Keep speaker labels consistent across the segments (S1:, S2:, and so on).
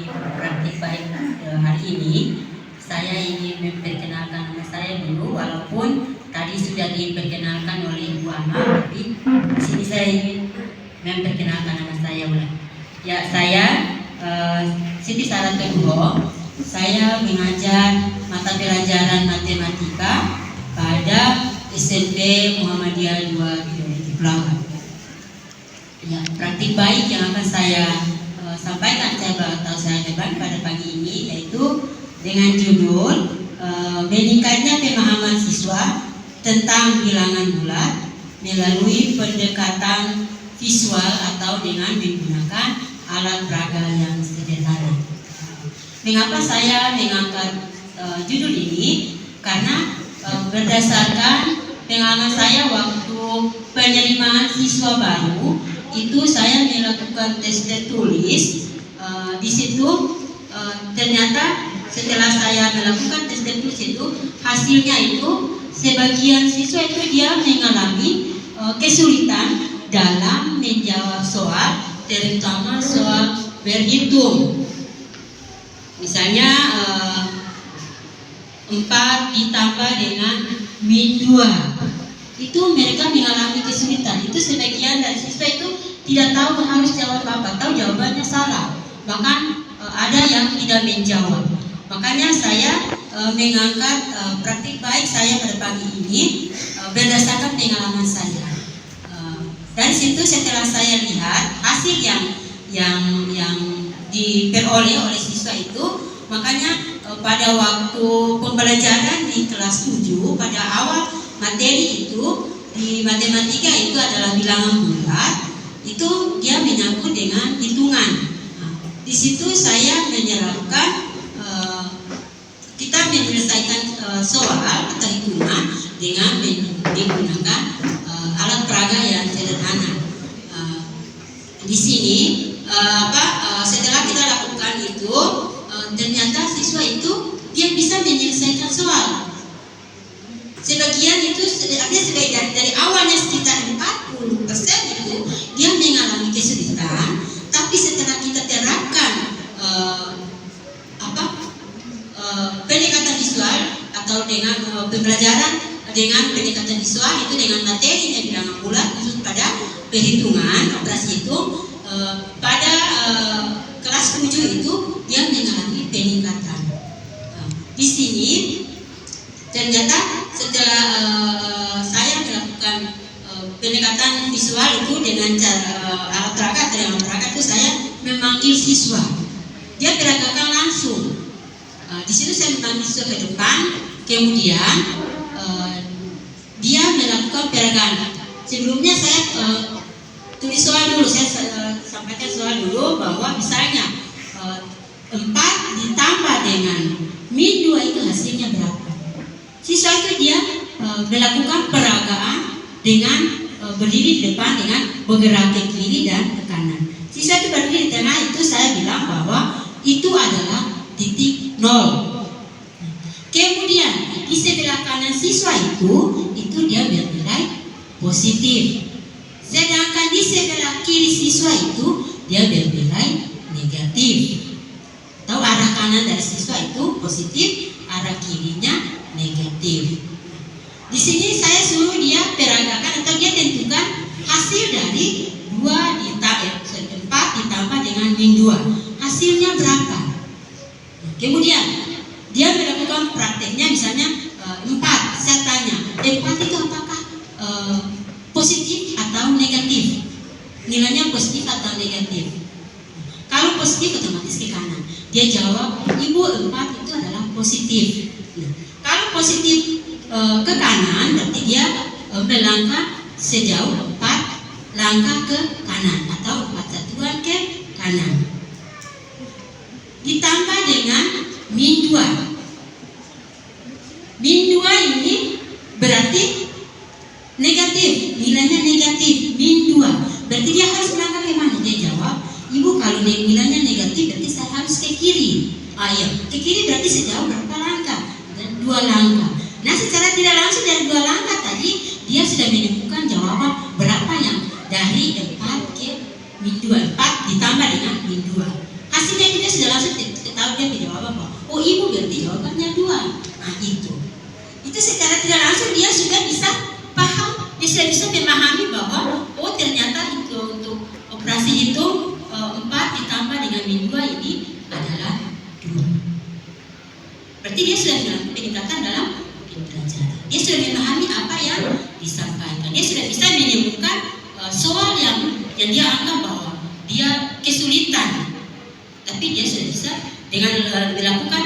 S1: di praktik baik hari ini, saya ingin memperkenalkan nama saya dulu, walaupun tadi sudah diperkenalkan oleh Ibu Ama, tapi di sini saya ingin memperkenalkan nama saya ulang. Ya, saya Siti Sarah Teguh. Saya mengajar mata pelajaran matematika pada SMP Muhammadiyah 2 di Pelawat. Ya, praktik baik yang akan saya sampaikan saya depan pada pagi ini yaitu dengan judul meningkatnya pemahaman siswa tentang bilangan bulat melalui pendekatan visual atau dengan menggunakan alat peraga yang sederhana. Mengapa saya mengangkat judul ini? Karena berdasarkan pengalaman saya waktu penerimaan siswa baru itu saya melakukan tes tertulis. Di situ ternyata setelah saya melakukan tes tertulis itu hasilnya itu sebagian siswa itu dia mengalami kesulitan dalam menjawab soal, terutama soal berhitung. Misalnya 4 ditambah dengan min 2 itu mereka mengalami kesulitan. Itu sebagian dari siswa itu tidak tahu harus jawab apa, tahu jawabannya salah, bahkan ada yang tidak menjawab. Makanya saya mengangkat praktik baik saya pada pagi ini berdasarkan pengalaman saya. Dari situ setelah saya lihat hasil yang diperoleh oleh siswa itu, makanya pada waktu pembelajaran di kelas 7 pada awal materi itu di matematika itu adalah bilangan bulat, itu dia menyangkut dengan hitungan. Di situ saya menyerapkan kita menyelesaikan soal atau hitungan dengan menggunakan alat peraga yang sederhana. Di sini setelah kita lakukan itu ternyata siswa itu dia bisa menyelesaikan soal. Sebagian itu ada dari awalnya sekitar 40% itu dia mengalami kesulitan, tapi setelah kita terapkan pendekatan visual atau dengan pembelajaran dengan pendekatan visual itu dengan materi yang bilangan bulat khusus pada perhitungan operasi itu pada kelas 7 itu dia mengalami peningkatan. Di sini ternyata setelah saya melakukan pendekatan visual itu dengan cara alat peraga itu saya memanggil siswa. Dia peragakan langsung. Di situ saya memanggil siswa ke depan, kemudian dia melakukan peragaan. Sebelumnya saya tulis soal dulu, saya sampaikan soal dulu bahwa misalnya 4 ditambah dengan min 2 itu hasilnya berapa. Siswa itu dia melakukan peragaan dengan berdiri di depan dengan bergerak ke kiri dan ke kanan. Siswa itu berdiri di tengah, itu saya bilang bahwa itu adalah titik 0. Kemudian di sebelah kanan siswa itu dia bernilai positif. Sedangkan di sebelah kiri siswa itu dia bernilai negatif. Atau arah kanan dari siswa itu positif, arah kirinya negatif. Di sini saya suruh dia peragakan atau dia tentukan hasil dari 4 ditambah dengan min 2. Hasilnya berapa? Kemudian dia melakukan prakteknya misalnya 4. Saya tanya, 4 itu apakah positif atau negatif? Nilainya positif atau negatif? Kalau positif otomatis ke kanan. Dia jawab, Ibu 4 itu adalah positif. Kalau positif ke kanan berarti dia melangkah sejauh 4 langkah ke kanan atau 4 satuan ke kanan. Ditambah dengan min 2. Min 2 ini berarti negatif, nilainya negatif, min 2. Berarti dia harus melangkah ke mana? Dia jawab, Ibu kalau nilainya negatif berarti saya harus ke kiri. Ke kiri berarti sejauh berapa langkah? 2 langkah. Nah, secara tidak langsung dari 2 langkah tadi dia sudah menemukan jawaban berapa yang dari 4 ke min 2. 4 ditambah dengan min 2. Hasilnya dia sudah langsung oh ibu berarti jawabannya 2. Nah itu secara tidak langsung dia sudah bisa paham, dia sudah bisa memahami bahwa oh ternyata itu untuk operasi itu 4 ditambah dengan min 2 ini adalah 2. Berarti dia sudah melakukan peningkatan dalam pembelajaran. Dia sudah memahami apa yang disampaikan. Dia sudah bisa menemukan soal yang dia anggap bahwa dia kesulitan. Tapi dia sudah bisa dengan melakukan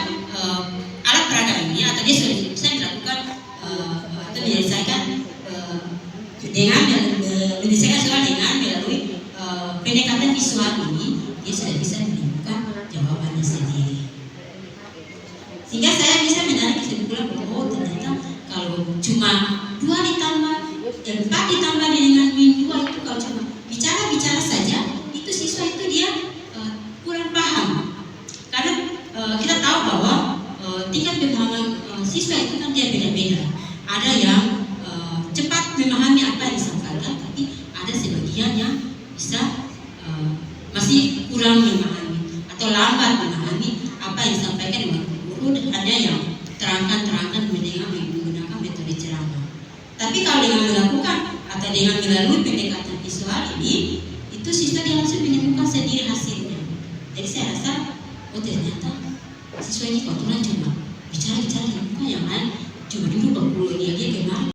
S1: alat peraga ini, atau dia sudah bisa melakukan atau menyelesaikan dengan menyelesaikan soal dengan melalui pendekatan visual ini, dia sudah bisa menemukan jawabannya sendiri. Sehingga saya bisa menarik kesimpulan bahwa ternyata kalau cuma 4 ditambah dengan min 2 itu kalau cuma bicara saja, itu siswa itu dia kurang paham. Karena kita tahu bahwa tingkat pemahaman siswa itu kan dia beda-beda. Ada yang cepat memahami apa yang disampaikan, tapi ada sebagian yang bisa masih kurang memahami atau lambat memahami apa yang disampaikan oleh guru, dan hanya yang terangkan dengan menggunakan metode ceramah. Tapi kalau dengan melakukan atau dengan melalui pendekatan visual ini, itu siswa dia langsung menemukan sendiri hasilnya. Jadi saya rasa oh ternyata siswa ini kebetulan cuma bicara yang lain cuma duduk berkuliah dia kenal